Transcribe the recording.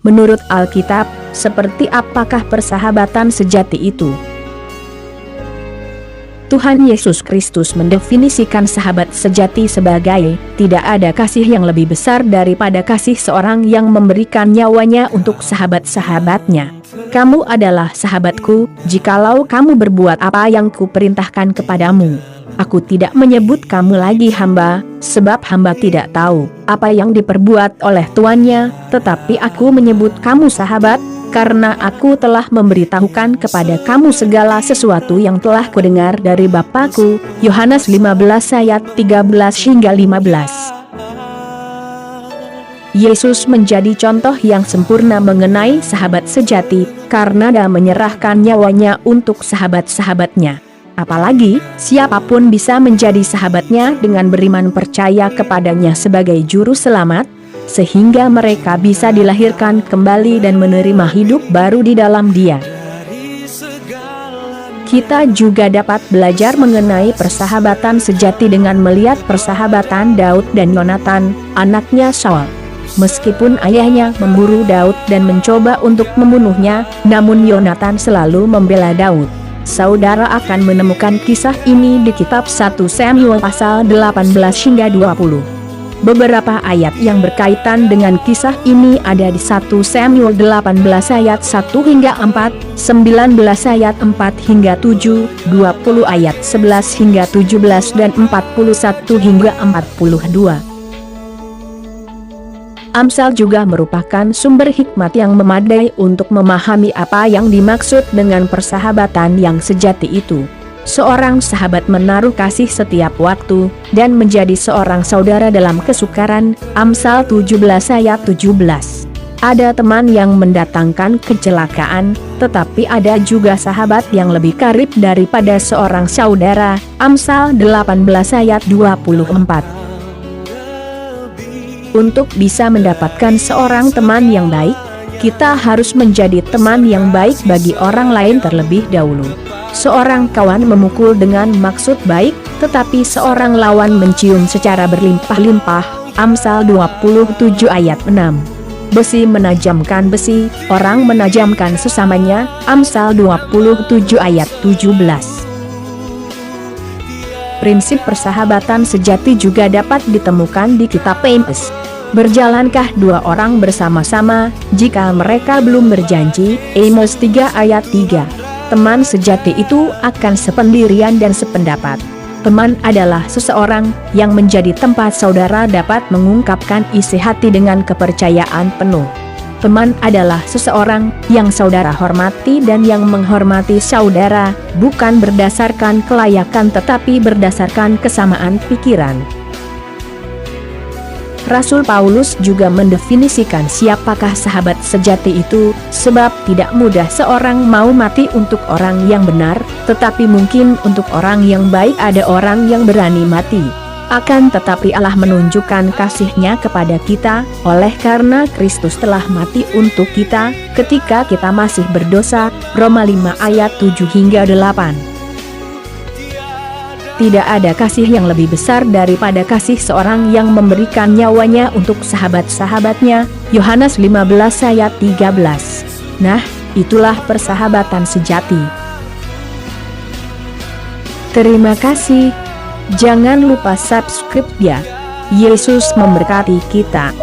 Menurut Alkitab, seperti apakah persahabatan sejati itu? Tuhan Yesus Kristus mendefinisikan sahabat sejati sebagai, tidak ada kasih yang lebih besar daripada kasih seorang yang memberikan nyawanya untuk sahabat-sahabatnya. Kamu adalah sahabatku, jikalau kamu berbuat apa yang kuperintahkan kepadamu. Aku tidak menyebut kamu lagi hamba, sebab hamba tidak tahu apa yang diperbuat oleh tuannya, tetapi aku menyebut kamu sahabat, karena aku telah memberitahukan kepada kamu segala sesuatu yang telah kudengar dari Bapa-Ku. Yohanes 15 ayat 13 hingga 15. Yesus menjadi contoh yang sempurna mengenai sahabat sejati, karena dia menyerahkan nyawanya untuk sahabat-sahabatnya. Apalagi, siapapun bisa menjadi sahabatnya dengan beriman percaya kepadanya sebagai juru selamat, sehingga mereka bisa dilahirkan kembali dan menerima hidup baru di dalam Dia. Kita juga dapat belajar mengenai persahabatan sejati dengan melihat persahabatan Daud dan Yonatan, anaknya Saul. Meskipun ayahnya memburu Daud dan mencoba untuk membunuhnya, namun Yonatan selalu membela Daud. Saudara akan menemukan kisah ini di kitab 1 Samuel pasal 18 hingga 20. Beberapa ayat yang berkaitan dengan kisah ini ada di 1 Samuel 18 ayat 1 hingga 4, 19 ayat 4 hingga 7, 20 ayat 11 hingga 17 dan 41 hingga 42. Amsal juga merupakan sumber hikmat yang memadai untuk memahami apa yang dimaksud dengan persahabatan yang sejati itu. Seorang sahabat menaruh kasih setiap waktu, dan menjadi seorang saudara dalam kesukaran. Amsal 17 ayat 17. Ada teman yang mendatangkan kecelakaan, tetapi ada juga sahabat yang lebih karib daripada seorang saudara. Amsal 18 ayat 24. Untuk bisa mendapatkan seorang teman yang baik, kita harus menjadi teman yang baik bagi orang lain terlebih dahulu. Seorang kawan memukul dengan maksud baik, tetapi seorang lawan mencium secara berlimpah-limpah. Amsal 27 ayat 6. Besi menajamkan besi, orang menajamkan sesamanya. Amsal 27 ayat 17. Prinsip persahabatan sejati juga dapat ditemukan di kitab Amos. Berjalankah dua orang bersama-sama, jika mereka belum berjanji? Amos 3 ayat 3. Teman sejati itu akan sependirian dan sependapat. Teman adalah seseorang yang menjadi tempat saudara dapat mengungkapkan isi hati dengan kepercayaan penuh. Teman adalah seseorang yang saudara hormati dan yang menghormati saudara, bukan berdasarkan kelayakan tetapi berdasarkan kesamaan pikiran. Rasul Paulus juga mendefinisikan siapakah sahabat sejati itu, sebab tidak mudah seorang mau mati untuk orang yang benar, tetapi mungkin untuk orang yang baik ada orang yang berani mati. Akan tetapi Allah menunjukkan kasih-Nya kepada kita, oleh karena Kristus telah mati untuk kita, ketika kita masih berdosa. Roma 5 ayat 7 hingga 8. Tidak ada kasih yang lebih besar daripada kasih seorang yang memberikan nyawanya untuk sahabat-sahabatnya. Yohanes 15 ayat 13. Nah, itulah persahabatan sejati. Terima kasih. Jangan lupa subscribe ya. Yesus memberkati kita.